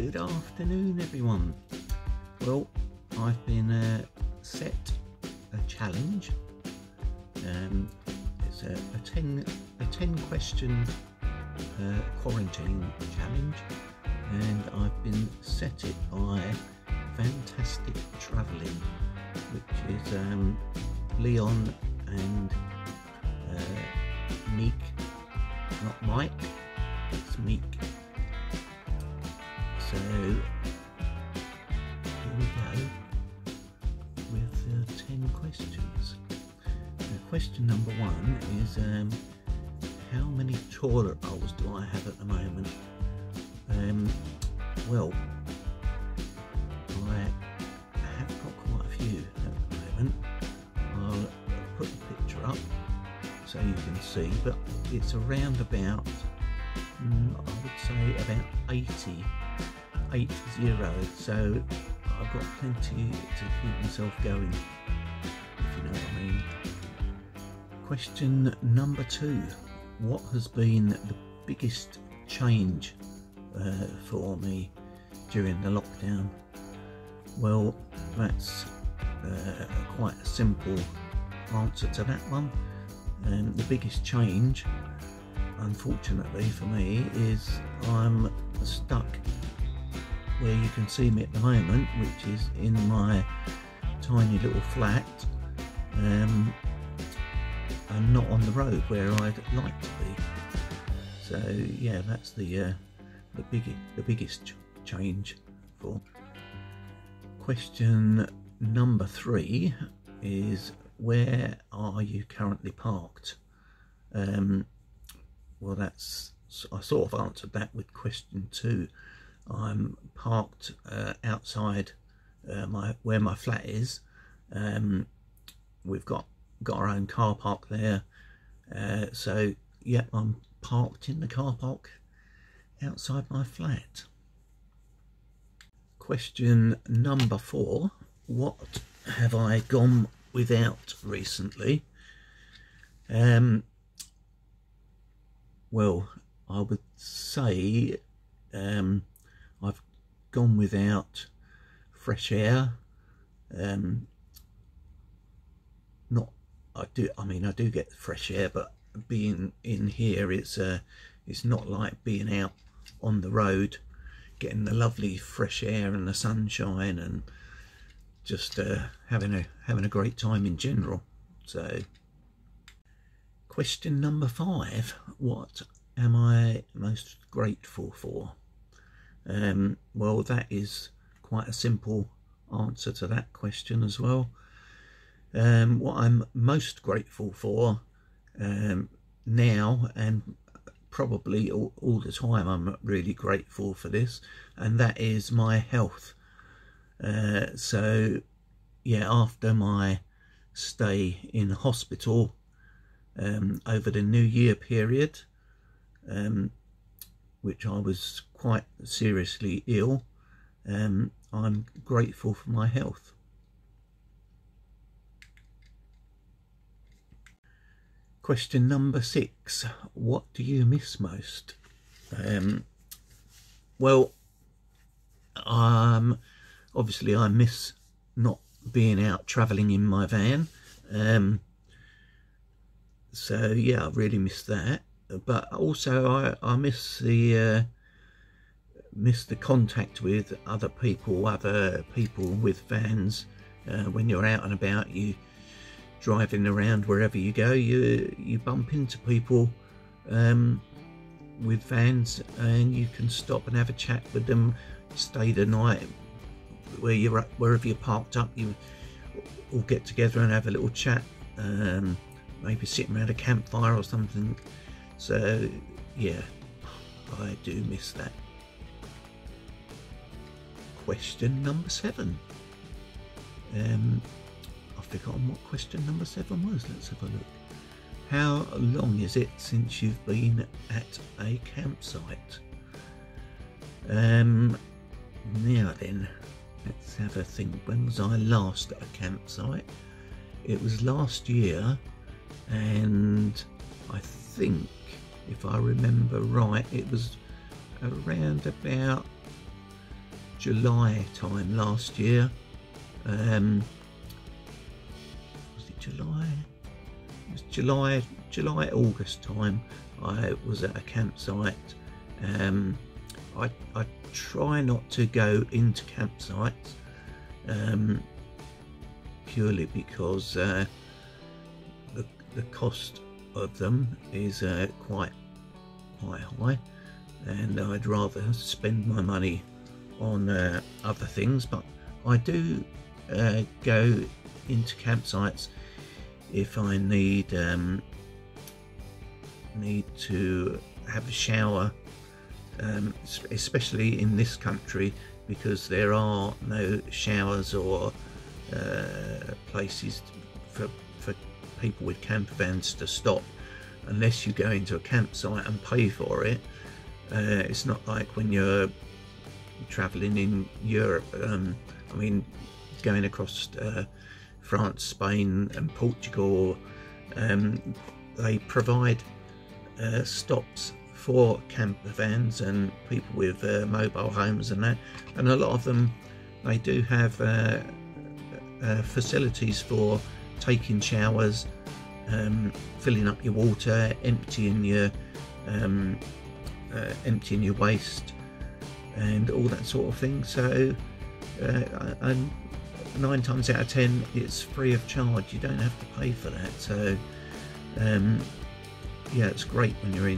Good afternoon, everyone. Well, I've been set a challenge. It's a 10 question quarantine challenge, and I've been set it by Vantastic Travelling, which is Leon and Meek, not Mike, it's Meek. So here we go with 10 questions. Question number 1 is how many toilet rolls do I have at the moment? Well, I have got quite a few at the moment. I'll put the picture up so you can see, but it's around about, I would say about 80, so I've got plenty to keep myself going, if you know what I mean. Question number 2, what has been the biggest change for me during the lockdown? Well, that's quite a simple answer to that one. The biggest change, unfortunately for me, is I'm stuck where you can see me at the moment, which is in my tiny little flat, and not on the road where I'd like to be. So yeah, that's the biggest change. For question number 3 is, where are you currently parked? Well, that's, I sort of answered that with question 2. I'm parked outside where my flat is. We've got our own car park there, so yeah, I'm parked in the car park outside my flat. Question number 4, what have I gone without recently? Well, I would say I've gone without fresh air. I do get fresh air, but being in here, it's not like being out on the road getting the lovely fresh air and the sunshine and just having a great time in general. So question number 5, what am I most grateful for? Well, that is quite a simple answer to that question as well. What I'm most grateful for now, and probably all the time, I'm really grateful for this, and that is my health. So yeah, after my stay in hospital over the New Year period, which I was quite seriously ill, I'm grateful for my health. Question number 6, what do you miss most? Well, obviously I miss not being out travelling in my van, so yeah, I really miss that. But also I miss the contact with other people with vans. When you're out and about, you driving around wherever you go, you bump into people with vans, and you can stop and have a chat with them, stay the night wherever you're parked up. You all get together and have a little chat, maybe sitting around a campfire or something. So yeah, I do miss that. Question number 7. I've forgotten what question number 7 was. Let's have a look. How long is it since you've been at a campsite? Now then, let's have a think. When was I last at a campsite? It was last year, and I think, if I remember right, it was around about July time last year. Was it July? It was July, August time. I was at a campsite. I try not to go into campsites purely because the cost of them is quite high, and I'd rather spend my money on other things. But I do go into campsites if I need to have a shower, especially in this country, because there are no showers or places for people with camper vans to stop unless you go into a campsite and pay for it. It's not like when you're traveling in Europe. I mean, going across France, Spain and Portugal, they provide stops for camper vans and people with mobile homes and that, and a lot of them, they do have facilities for taking showers, filling up your water, emptying your waste and all that sort of thing. So and 9 times out of 10 it's free of charge. You don't have to pay for that. So yeah, it's great when you're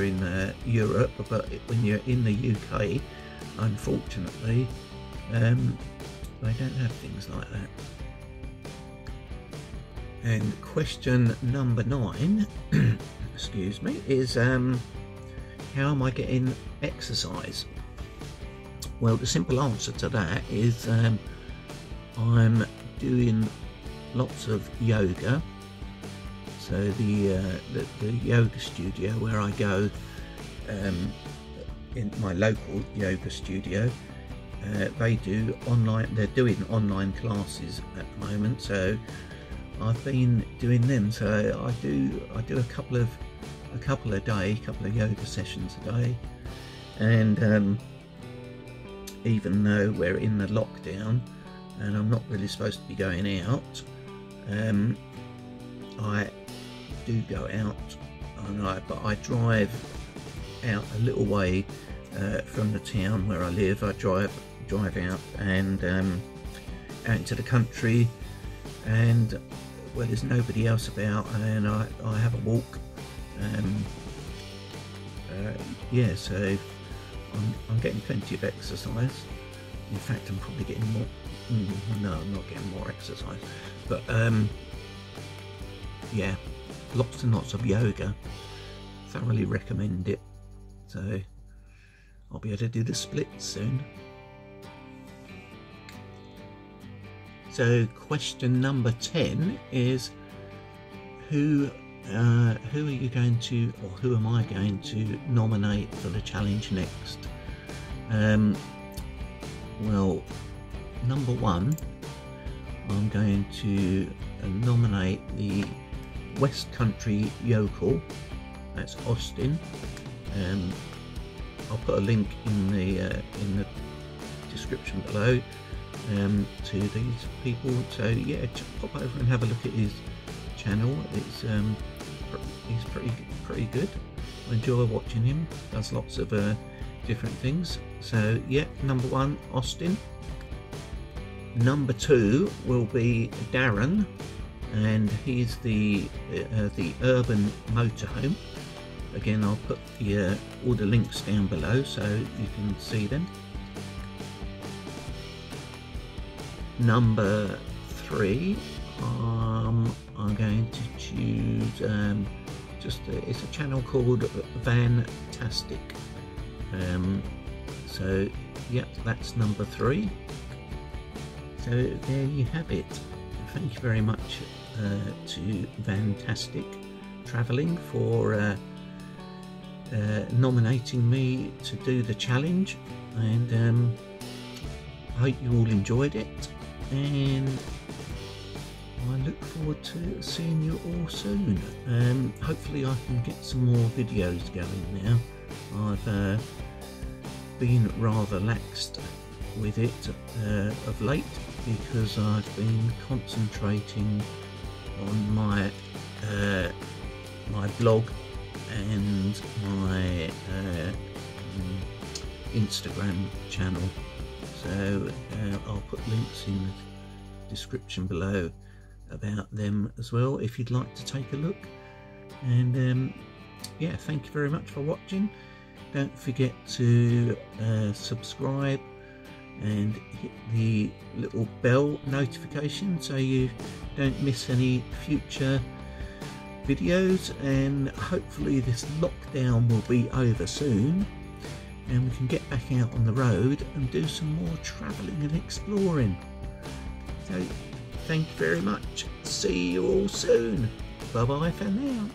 in Europe, but when you're in the UK, unfortunately, they don't have things like that. And question number 9, excuse me, is how am I getting exercise? Well, the simple answer to that is I'm doing lots of yoga. So the yoga studio where I go, in my local yoga studio, they do online. They're doing online classes at the moment, so I've been doing them. So I do a couple of yoga sessions a day, and even though we're in the lockdown and I'm not really supposed to be going out, I do go out, but I drive out a little way from the town where I live. I drive out and out into the country, and well, there's nobody else about, and I have a walk. Yeah, so I'm getting plenty of exercise. In fact, I'm probably getting more. No, I'm not getting more exercise, but yeah, lots and lots of yoga. Thoroughly recommend it. So I'll be able to do the splits soon. So question number 10 is who are you going to, or who am I going to nominate for the challenge next? Well, number 1, I'm going to nominate the West Country Yokel. That's Austin. I'll put a link in the description below to these people. So yeah, just pop over and have a look at his channel. It's he's pretty good. I enjoy watching him. Does lots of different things. So yeah, number 1, Austin. Number 2 will be Darren, and he's the Urban Motorhome. Again, I'll put all the links down below so you can see them. Number 3, I'm going to choose it's a channel called Vantastic. So yeah, that's number 3. So there you have it. Thank you very much to Vantastic Travelling for nominating me to do the challenge, and I hope you all enjoyed it, and I look forward to seeing you all soon. Hopefully I can get some more videos going now. I've been rather laxed with it of late, because I've been concentrating on my my blog and my Instagram channel. So I'll put links in the description below about them as well if you'd like to take a look. And yeah, thank you very much for watching. Don't forget to subscribe and hit the little bell notification so you don't miss any future videos, and hopefully this lockdown will be over soon and we can get back out on the road and do some more travelling and exploring. So thank you very much. See you all soon. Bye bye for now.